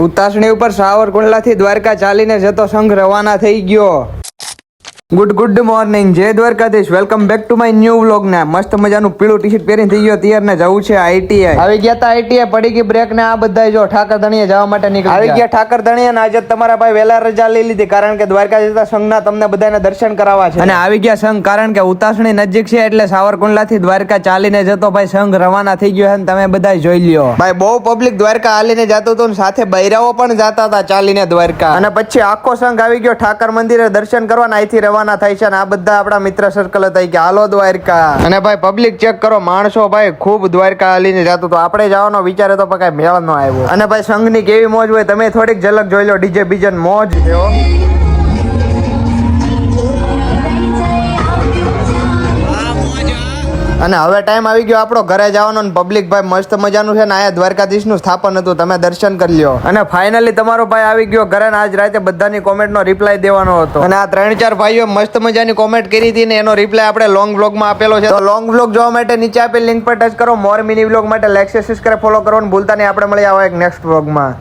ઉતાસણી ઉપર સાવરકુંડલાથી દ્વારકા ચાલીને જતો સંઘ રવાના થઈ ગયો. ગુડ મોર્નિંગ, જય Dwarkadhish. Welcome back to my new vlog. ને મસ્ત મજાનું પીળું ટી-શર્ટ પહેરીને થઈ ગયો તૈયાર ને જવું છે આઈટીઆઈ. આવી ગયા તા આઈટીઆઈ, પડી ગઈ બ્રેક ને આ બધા જો ઠાકર ધણીએ જવા માટે નીકળી આવી ગયા. ઠાકર ધણીએ ને આજે તમારા ભાઈ વેલા રજા લઈ લીધી કારણ કે દ્વારકા જતા સંઘના તમને બધાને દર્શન કરાવવા છે. અને આવી ગયા સંઘ કારણ કે ઉતાસણી નજીક છે એટલે સાવરકુંડલાથી દ્વારકા ચાલીને જતો ભાઈ સંઘ રવાના થઈ ગયો છે. તમે બધા જોઈ લ્યો ભાઈ, બહુ પબ્લિક દ્વારકા હાલીને જતું હતું સાથે બૈરાઓ પણ જતા હતા ચાલીને દ્વારકા. અને પછી આખો સંઘ આવી ગયો ઠાકર મંદિરે દર્શન કરવા. અહીંથી રવાના થાય છે. આ બધા આપણા મિત્ર સર્કલ હતા કે હાલો દ્વારકા. અને ભાઈ પબ્લિક ચેક કરો, માણસો ભાઈ ખૂબ દ્વારકા હાલીને જતું. તો આપણે જવાનો વિચાર હતો પણ કઈ મેળ ન આવ્યો. અને ભાઈ સંઘની કેવી મોજ હોય તમે થોડીક ઝલક જોઈ લો. ડીજે બીજન મોજ છે હો. અને હવે ટાઈમ આવી ગયો આપણો ઘરે જવાનો. પબ્લિક ભાઈ મસ્ત મજાનું છે ને આયા દ્વારકાધીશ નું સ્થાપન હતું, તમે દર્શન કરી લ્યો. અને ફાઇનલી તમારો ભાઈ આવી ગયો ઘરે. આજ રાતે બધાની કોમેન્ટ નો રિપ્લાય દેવાનો હતો. અને આ 3-4 ભાઈઓ મસ્ત મજાની કોમેન્ટ કરી હતી ને એનો રિપ્લાય આપણે લોંગ વ્લોગ માં આપેલો છે. તો લોંગ વ્લોગ જોવા માટે નીચે આપેલ લિંક પર ટચ કરો. મોર મિની વ્લોગ માટે લાઈક, સબસ્ક્રાઇબ, ફોલો કરવાનું ભૂલતા નહીં. આપણે મળીએ આવા એક નેક્સ્ટ વ્લોગ માં.